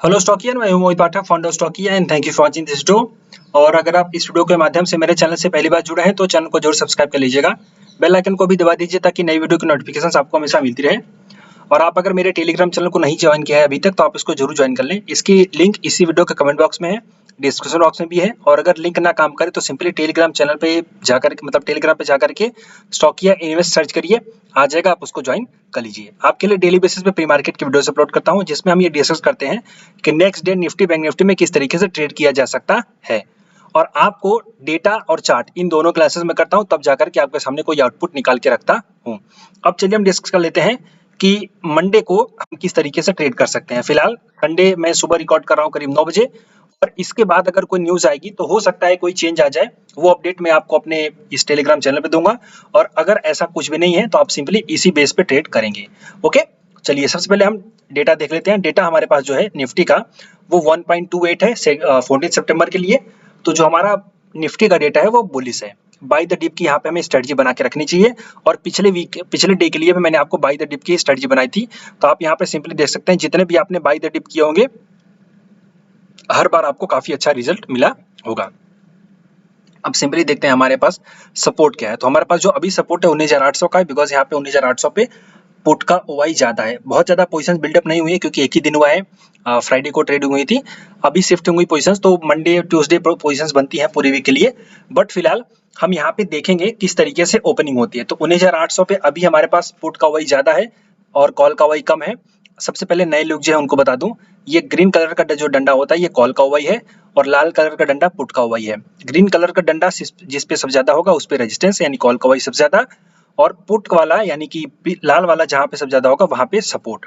Hello Stockian, मैं हूं Mohit Pathak, founder Stockia and thank you for watching this video. और अगर आप इस वीडियो के माध्यम से मेरे चैनल से पहली बार जुड़े हैं तो चैनल को जरूर सब्सक्राइब कर लीजिएगा। बेल आइकन को भी दबा दीजिए ताकि नई वीडियो की नोटिफिकेशन आपको हमेशा मिलती रहे। और आप अगर मेरे टेलीग्राम चैनल को नहीं ज्वाइन किया है अभी तक तो आप इसको जरूर ज्वाइन कर लें। इसकी लिंक इसी वीडियो के कमेंट बॉक्स में है, डिस्क्रिप्शन बॉक्स में भी है। और अगर लिंक ना काम करे तो सिंपली टेलीग्राम चैनल पे जाकर मतलब टेलीग्राम पे जाकर के स्टॉकिया इन्वेस्ट सर्च करिए, आ जाएगा, आप उसको ज्वाइन कर लीजिए। आपके लिए डेली बेसिस पे प्री मार्केट की वीडियोस अपलोड करता हूं जिसमें हम ये डिस्कस करते हैं कि next day Nifty bank Nifty में किस तरीके से ट्रेड किया जा सकता है। और आपको डेटा और चार्ट इन दोनों क्लासेस में करता हूं, तब जाकर के आपके सामने कोई आउटपुट निकाल के रखता हूं। अब चलिए हम डिस्कस कर लेते हैं कि मंडे को हम किस तरीके से ट्रेड कर सकते हैं। फिलहाल संडे मैं सुबह रिकॉर्ड कर रहा हूँ करीब 9 बजे, और इसके बाद अगर कोई न्यूज आएगी तो हो सकता है कोई चेंज आ जाए, वो अपडेट मैं आपको अपने इस टेलीग्राम चैनल पे दूंगा। और अगर ऐसा कुछ भी नहीं है तो आप सिंपली इसी बेस पे ट्रेड करेंगे। ओके, चलिए सबसे पहले हम डेटा देख लेते हैं। डेटा हमारे पास जो है निफ्टी का वो 1.28 है 14 सितंबर के लिए। तो जो हमारा निफ्टी का डेटा है वो बुलिश है। बाय द डिप की यहाँ पे हमें स्ट्रेटजी बना के रखनी चाहिए। और पिछले डे के लिए भी मैंने आपको बाय द डिप की स्ट्रेटजी बनाई थी। तो आप यहाँ पे सिंपली देख सकते हैं जितने भी आपने बाय द डिप किए होंगे हर बार आपको काफी अच्छा रिजल्ट मिला होगा। अब सिंपली देखते हैं हमारे पास सपोर्ट क्या है। तो हमारे पास जो अभी सपोर्ट है 19,800 का है, बिकॉज यहाँ पे 19,800 पे पुट का ओवाई ज्यादा है। बहुत ज्यादा पोजीशंस बिल्डअप नहीं हुई है क्योंकि एक ही दिन हुआ है, फ्राइडे को ट्रेडिंग हुई थी। अभी शिफ्टिंग हुई पोजीशंस, तो मंडे ट्यूसडे पोजीशंस बनती है पूरी वीक के लिए। बट फिलहाल हम यहाँ पे देखेंगे किस तरीके से ओपनिंग होती है। तो 19,800 पे अभी हमारे पास पुट का ओवाई ज्यादा है और कॉल का ओवाई कम है। सबसे पहले नए लोग जो है उनको बता दूं, ये ग्रीन कलर का जो डंडा होता है ये कॉल का ओवाई है, और लाल कलर का डंडा पुट का ओवाई है। ग्रीन कलर का डंडा जिस पे सबसे ज्यादा होगा उस पे रेजिस्टेंस यानी कॉल का ओवाई सबसे ज्यादा, और पुट वाला यानी कि लाल वाला जहां पे सबसे ज्यादा होगा वहां पे सपोर्ट।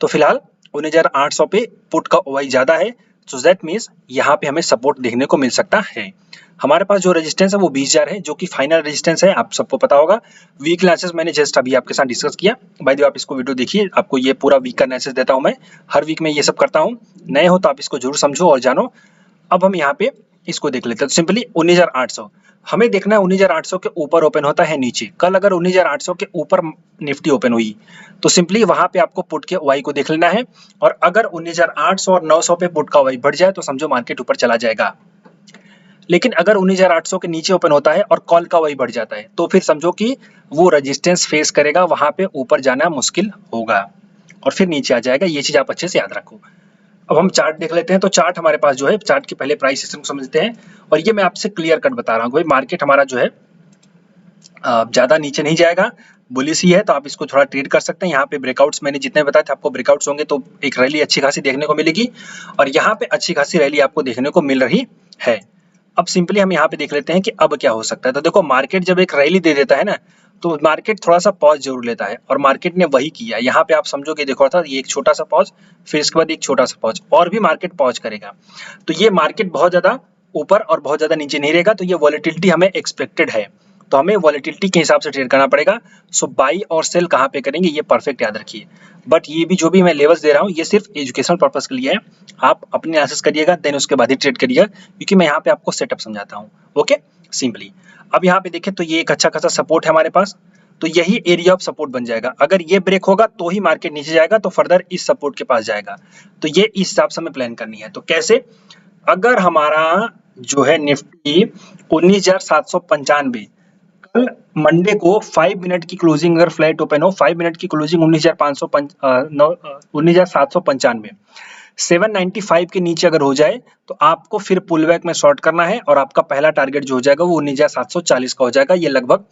तो फिलहाल 19,800 पे पुट का ओवाई ज्यादा है, सो दैट मींस यहाँ पे हमें सपोर्ट देखने को मिल सकता है। हमारे पास जो रेजिस्टेंस है वो 20,000 है, जो कि फाइनल रेजिस्टेंस है, आप सबको पता होगा। वीक एनालिसिस मैंने जस्ट अभी आपके साथ डिस्कस किया। बाय द वे आप इसको वीडियो देखिए, आपको ये पूरा वीक का एनालिसिस देता हूँ मैं। हर वीक में ये सब करता हूँ। नए हो तो आप इसको जरूर समझो और जानो। अब हम यहाँ पे इसको देख लेते हैं। तो सिंपली 19,800 हमें देखना है। 19,800 के ऊपर ओपन होता है नीचे। कल अगर 19,800 के ऊपर निफ्टी ओपन हुई तो सिंपली वहां पे आपको पुट के वाई को देख लेना है। और अगर 19,800 और 900 पे पुट का वाई बढ़ जाए तो समझो मार्केट ऊपर चला जाएगा। लेकिन अगर 19,800 के नीचे ओपन होता है और कॉल का वाई बढ़ जाता है तो फिर समझो कि वो रेजिस्टेंस फेस करेगा, वहां पे ऊपर जाना मुश्किल होगा और फिर नीचे आ जाएगा। ये चीज आप अच्छे से याद रखो। अब हम चार्ट देख लेते हैं। तो चार्ट हमारे पास जो है, चार्ट के पहले प्राइस सिस्टम को समझते हैं। और ये मैं आपसे क्लियर कट बता रहा हूँ भाई, मार्केट हमारा जो है ज्यादा नीचे नहीं जाएगा, बुलिश ही है। तो आप इसको थोड़ा ट्रेड कर सकते हैं। यहाँ पे ब्रेकआउट्स मैंने जितने बताए थे आपको ब्रेकआउट्स होंगे तो एक रैली अच्छी खासी देखने को मिलेगी, और यहाँ पे अच्छी खासी रैली आपको देखने को मिल रही है। अब सिंपली हम यहाँ पे देख लेते हैं कि अब क्या हो सकता है। तो देखो, मार्केट जब एक रैली दे देता है ना तो मार्केट थोड़ा सा पॉज जरूर लेता है, और मार्केट ने वही किया। यहाँ पे आप समझोगे, देखो था ये एक छोटा सा पॉज, फिर इसके बाद एक छोटा सा पॉज, और भी मार्केट पॉज करेगा। तो ये मार्केट बहुत ज्यादा ऊपर और बहुत ज्यादा नीचे नहीं रहेगा। तो ये वॉलेटिलिटी हमें एक्सपेक्टेड है, तो हमें वॉलेटिलिटी के हिसाब से ट्रेड करना पड़ेगा। सो बाई और सेल कहाँ पे करेंगे ये परफेक्ट याद रखिए। बट ये भी जो भी मैं लेवल्स दे रहा हूँ ये सिर्फ एजुकेशनल पर्पस के लिए है। आप अपने एनालिसिस करिएगा, देन उसके बाद ही ट्रेड करिएगा, क्योंकि मैं यहाँ पे आपको सेटअप समझाता हूँ। ओके, सिंपली अब यहाँ पे देखें तो ये एक अच्छा खासा सपोर्ट है हमारे पास। तो यही एरिया ऑफ सपोर्ट बन जाएगा। अगर ये ब्रेक होगा तो ही मार्केट नीचे जाएगा, तो फर्दर इस सपोर्ट के पास जाएगा। तो ये इस हिसाब से हमें प्लान करनी है। तो कैसे, अगर हमारा जो है निफ्टी 19,795 कल मंडे को 5 मिनट की क्लोजिंग अगर फ्लैट ओपन हो, 5 मिनट की क्लोजिंग 19,795 795 के नीचे अगर हो जाए तो आपको फिर पुल बैक में शॉर्ट करना है, और आपका पहला टारगेट जो हो जाएगा वो 19,740 का हो जाएगा। ये लगभग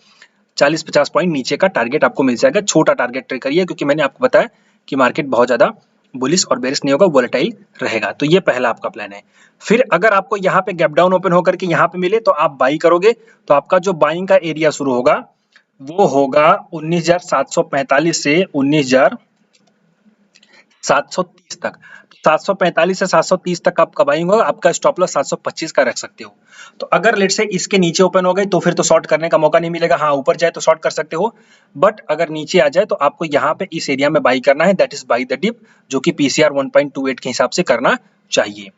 40-50 पॉइंट नीचे का टारगेट आपको मिल जाएगा। छोटा टारगेट ट्रेड करिए, क्योंकि मैंने आपको बताया कि मार्केट बहुत ज्यादा बुलिश और बेरिश नहीं होगा, वोलेटाइल रहेगा। तो ये पहला आपका प्लान है। फिर अगर आपको यहाँ पे गैप डाउन ओपन होकर के यहाँ पे मिले तो आप बाई करोगे। तो आपका जो बाइंग का एरिया शुरू होगा वो होगा 19,745 से 19,730 तक। 745 से 730 तक आपका बाइंग होगा। आपका स्टॉप लॉस 725 का रख सकते हो। तो अगर लेट से इसके नीचे ओपन हो गए तो फिर तो शॉर्ट करने का मौका नहीं मिलेगा। हाँ, ऊपर जाए तो शॉर्ट कर सकते हो, बट अगर नीचे आ जाए तो आपको यहाँ पे इस एरिया में बाई करना है, that is buy the dip, जो कि पीसीआर 1.28 के हिसाब से करना चाहिए।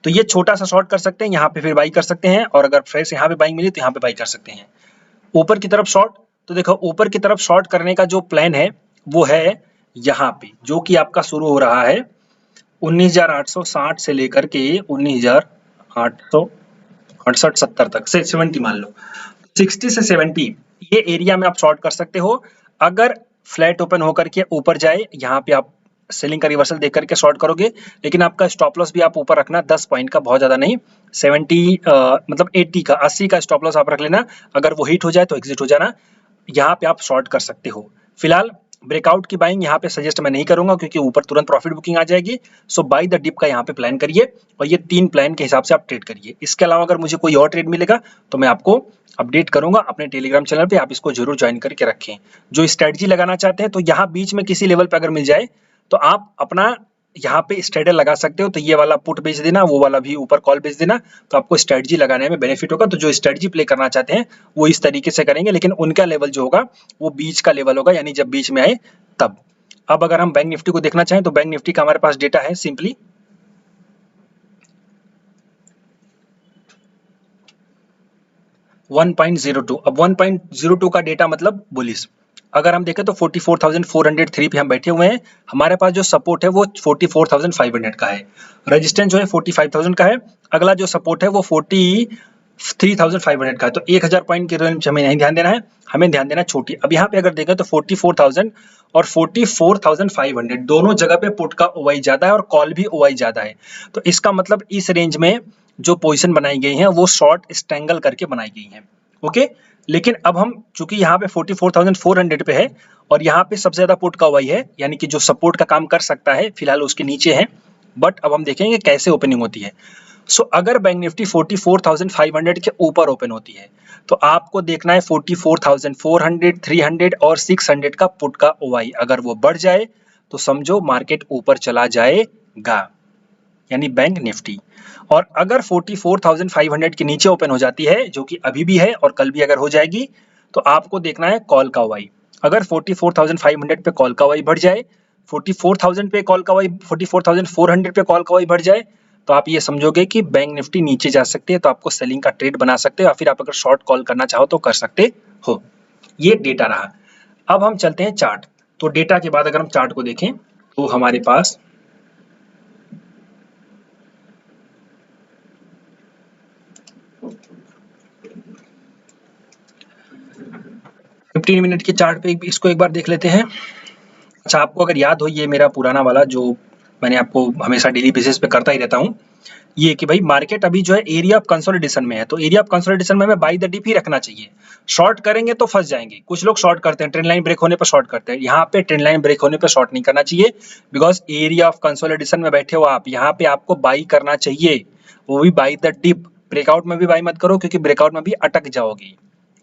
तो ये छोटा सा शॉर्ट कर सकते हैं, यहाँ पे फिर बाई कर सकते हैं, और अगर फ्रेश यहाँ पे बाइंग मिली तो यहाँ पे बाई कर सकते हैं। ऊपर की तरफ शॉर्ट, तो देखो ऊपर की तरफ शॉर्ट करने का जो प्लान है वो है यहाँ पे, जो कि आपका शुरू हो रहा है 19,860 से लेकर के 19,868-70 तक से 70 मान लो, 60 से 70 ये एरिया में आप शॉर्ट कर सकते हो। अगर फ्लैट ओपन होकर के ऊपर जाए, यहाँ पे आप सेलिंग का रिवर्सल देख करके शॉर्ट करोगे, लेकिन आपका स्टॉप लॉस भी आप ऊपर रखना 10 पॉइंट का, बहुत ज्यादा नहीं, 70 मतलब 80 का, 80 का स्टॉप लॉस आप रख लेना। अगर वो हिट हो जाए तो एग्जिट हो जाना, यहाँ पे आप शॉर्ट कर सकते हो। फिलहाल ब्रेकआउट की बाइंग यहाँ पे सजेस्ट मैं नहीं करूंगा क्योंकि ऊपर तुरंत प्रॉफिट बुकिंग आ जाएगी। सो बाय द डिप का यहाँ पे प्लान करिए और ये 3 प्लान के हिसाब से आप ट्रेड करिए। इसके अलावा अगर मुझे कोई और ट्रेड मिलेगा तो मैं आपको अपडेट करूंगा अपने टेलीग्राम चैनल पे, आप इसको जरूर ज्वाइन करके रखें। जो स्ट्रेटजी लगाना चाहते हैं तो यहाँ बीच में किसी लेवल पे अगर मिल जाए तो आप अपना यहाँ पे स्ट्रेडर लगा सकते हो। तो ये वाला पुट बेच देना, वो वाला भी ऊपर कॉल बेच देना, तो आपको स्ट्रेटजी लगाने में बेनिफिट होगा। तो जो स्ट्रेटजी प्ले करना चाहते हैं वो इस तरीके से करेंगे, लेकिन उनका लेवल जो होगा वो बीच का लेवल होगा, यानी जब बीच में आए तब। अब अगर हम बैंक निफ्टी को देखना चाहें तो बैंक निफ्टी का हमारे पास डेटा है सिंपली 1.02। अब 1.02 का डेटा मतलब बुलिश। अगर हम देखें तो 44,403 पे हम बैठे हुए हैं। हमारे पास जो सपोर्ट है वो 44,500 का है, रेजिस्टेंस जो है 45,000 का है। अगला जो सपोर्ट है वो 43,500 का है। तो 1,000 पॉइंट के रेंज हमें नहीं ध्यान देना है, हमें ध्यान देना छोटी। अब यहाँ पे अगर देखें तो 44,000 और 44,500 दोनों जगह पे पुट का ओवाई ज्यादा है और कॉल भी ओवाई ज्यादा है। तो इसका मतलब इस रेंज में जो पोजीशन बनाई गई है वो शॉर्ट स्ट्रैंगल करके बनाई गई है। ओके, लेकिन अब हम चूंकि यहाँ पे 44,400 पे है और यहाँ पे सबसे ज्यादा पुट का ओवाई है, यानी कि जो सपोर्ट का काम कर सकता है, फिलहाल उसके नीचे है। बट अब हम देखेंगे कैसे ओपनिंग होती है। सो अगर बैंक निफ्टी 44,500 के ऊपर ओपन होती है तो आपको देखना है 44,400, 300 और 600 का पुट का ओवाई। अगर वो बढ़ जाए तो समझो मार्केट ऊपर चला जाएगा, यानी बैंक निफ्टी। और अगर 44,500 के नीचे ओपन हो जाती है, जो कि अभी भी है और कल भी अगर हो जाएगी, तो आपको देखना है कॉल का ओवाई। अगर 44,500 पे कॉल का ओवाई बढ़ जाए, 44,000 पे कॉल का ओवाई, 44,400 पे कॉल का ओवाई बढ़ जाए, तो आप ये समझोगे कि बैंक निफ्टी नीचे जा सकती है। तो आपको सेलिंग का ट्रेड बना सकते हो, या फिर आप अगर शॉर्ट कॉल करना चाहो तो कर सकते हो। ये डेटा रहा। अब हम चलते हैं चार्ट। तो डेटा के बाद अगर हम चार्ट को देखें तो हमारे पास मिनट के चार्ट पे इसको एक बार देख लेते हैं। अच्छा, आपको अगर याद हो ये मेरा पुराना वाला जो मैंने आपको हमेशा डेली बेसिस पे करता ही रहता हूँ, ये कि भाई मार्केट अभी जो है एरिया ऑफ कंसोलिडेशन में है, तो एरिया ऑफ कंसोलिडेशन में हमें बाय द डिप ही रखना चाहिए। शॉर्ट करेंगे तो फंस जाएंगे। कुछ लोग शॉर्ट करते हैं, ट्रेंड लाइन ब्रेक होने पर शॉर्ट करते हैं। यहाँ पे ट्रेंड लाइन ब्रेक होने पर शॉर्ट नहीं करना चाहिए, बिकॉज एरिया ऑफ कंसोलिडेशन में बैठे हो आप, यहाँ पे आपको बाई करना चाहिए, वो भी बाय द डिप। ब्रेकआउट में भी बाई मत करो क्योंकि ब्रेकआउट में भी अटक जाओगे।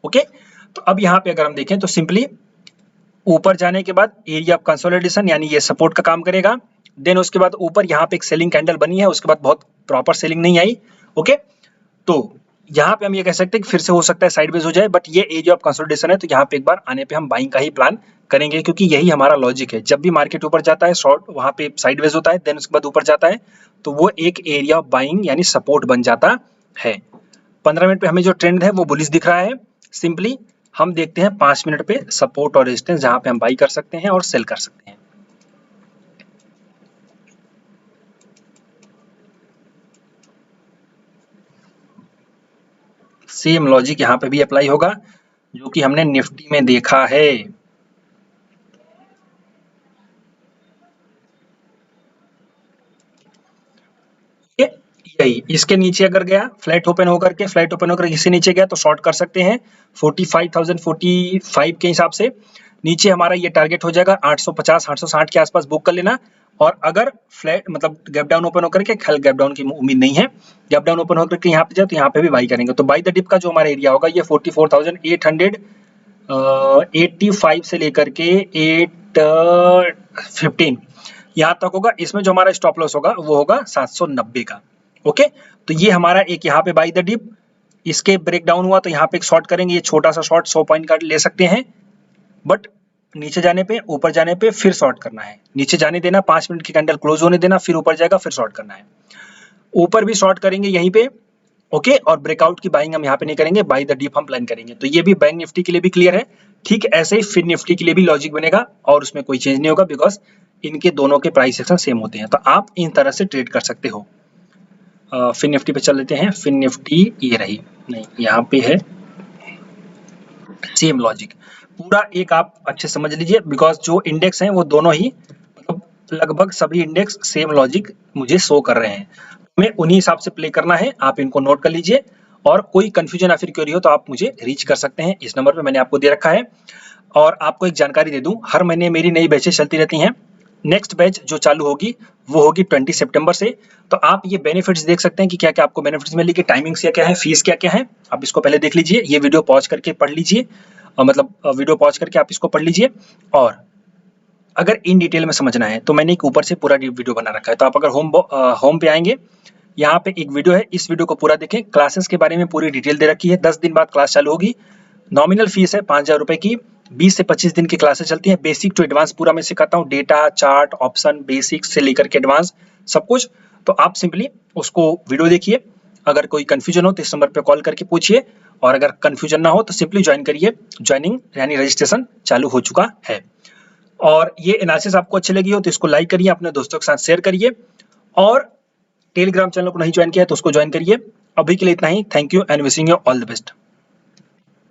ओके, तो अब यहाँ पे अगर हम देखें तो सिंपली ऊपर जाने के बाद एरिया ऑफ कंसोलिडेशन यानी ये सपोर्ट का काम करेगा। देन उसके बाद ऊपर यहाँ पे एक सेलिंग कैंडल बनी है, उसके बाद बहुत प्रॉपर सेलिंग नहीं आई। ओके, तो यहाँ पे हम ये कह सकते हैं कि फिर से हो सकता है साइडवेज हो जाए, बट ये एरिया ऑफ कंसोलिडेशन है, तो यहाँ पे एक बार आने पे हम बाइंग का ही प्लान करेंगे, क्योंकि यही हमारा लॉजिक है। जब भी मार्केट ऊपर जाता है शॉर्ट, वहाँ पे साइडवेज होता है, देन उसके बाद ऊपर जाता है, तो वो एक एरिया ऑफ बाइंग यानी सपोर्ट बन जाता है। 15 मिनट पे हमें जो ट्रेंड है वो बुलिश दिख रहा है। सिंपली हम देखते हैं 5 मिनट पे सपोर्ट और रेजिस्टेंस, जहां पे हम बाई कर सकते हैं और सेल कर सकते हैं। सेम लॉजिक यहाँ पे भी अप्लाई होगा जो कि हमने निफ्टी में देखा है। यही इसके नीचे अगर गया, फ्लैट ओपन होकर इससे नीचे गया तो शॉर्ट कर सकते हैं 45,045 के हिसाब से। नीचे हमारा ये टारगेट हो जाएगा 850 860 के आसपास बुक कर लेना। और अगर फ्लैट मतलब गैप डाउन ओपन होकर के, खैर गैप डाउन की उम्मीद नहीं है, गैप डाउन ओपन होकर के यहाँ पे जाए तो यहाँ पे भी बाई करेंगे। तो बाई द डिप का जो हमारा एरिया होगा ये 44,885 से लेकर के 815 यहाँ तक होगा। इसमें जो हमारा स्टॉप लॉस होगा वो होगा 790 का। ओके, तो ये हमारा एक यहाँ पे बाई द डिप, इसके ब्रेक डाउन हुआ तो यहाँ पे एक शॉर्ट करेंगे। ये छोटा सा शॉर्ट 100 पॉइंट का ले सकते हैं, बट नीचे जाने पे, ऊपर जाने पे फिर शॉर्ट करना है। नीचे जाने देना, 5 मिनट की कैंडल क्लोज होने देना, फिर ऊपर जाएगा, फिर शॉर्ट करना है। ऊपर भी शॉर्ट करेंगे यहीं पे। ओके, और ब्रेकआउट की बाइंग हम यहाँ पे नहीं करेंगे, बाई द डिप हम प्लान करेंगे। तो ये भी बैंक निफ्टी के लिए भी क्लियर है। ठीक ऐसे ही फिर निफ्टी के लिए भी लॉजिक बनेगा और उसमें कोई चेंज नहीं होगा, बिकॉज इनके दोनों के प्राइस एक्शन सेम होते हैं। तो आप इन तरह से ट्रेड कर सकते हो। फिन निफ्टी पे चल लेते हैं। फिन निफ्टी ये रही, नहीं यहाँ पे है, सेम लॉजिक पूरा एक आप अच्छे समझ लीजिए, बिकॉज जो इंडेक्स हैं वो दोनों ही मतलब लगभग सभी इंडेक्स सेम लॉजिक मुझे शो कर रहे हैं। हमें उन्हीं हिसाब से प्ले करना है, आप इनको नोट कर लीजिए। और कोई कंफ्यूजन या फिर क्वेरी हो तो आप मुझे रीच कर सकते हैं, इस नंबर पे मैंने आपको दे रखा है। और आपको एक जानकारी दे दूं, हर महीने मेरी नई बैचेस चलती रहती हैं। नेक्स्ट बैच जो चालू होगी वो होगी 20 सितंबर से। तो आप ये बेनिफिट्स देख सकते हैं कि क्या क्या आपको बेनिफिट्स मिलेगी, टाइमिंग्स क्या क्या है, फीस क्या क्या है। आप इसको पहले देख लीजिए, ये वीडियो पॉज करके पढ़ लीजिए, मतलब वीडियो पॉज करके आप इसको पढ़ लीजिए। और अगर इन डिटेल में समझना है तो मैंने एक ऊपर से पूरा वीडियो बना रखा है। तो आप अगर होम पे आएंगे, यहाँ पे एक वीडियो है, इस वीडियो को पूरा देखें। क्लासेस के बारे में पूरी डिटेल दे रखी है। 10 दिन बाद क्लास चालू होगी। नॉमिनल फीस है 5000 रुपए की। 20 से 25 दिन की क्लासेस चलती हैं। बेसिक टू एडवांस पूरा मैं सिखाता हूँ, डेटा, चार्ट, ऑप्शन, बेसिक से लेकर के एडवांस सब कुछ। तो आप सिंपली उसको वीडियो देखिए। अगर कोई कंफ्यूजन हो तो इस नंबर पे कॉल करके पूछिए, और अगर कंफ्यूजन ना हो तो सिंपली ज्वाइन करिए। ज्वाइनिंग यानी रजिस्ट्रेशन चालू हो चुका है। और ये एनालिसिस आपको अच्छी लगी हो तो इसको लाइक करिए, अपने दोस्तों के साथ शेयर करिए, और टेलीग्राम चैनल को नहीं ज्वाइन किया है तो उसको ज्वाइन करिए। अभी के लिए इतना ही। Thank you and wishing you all the best.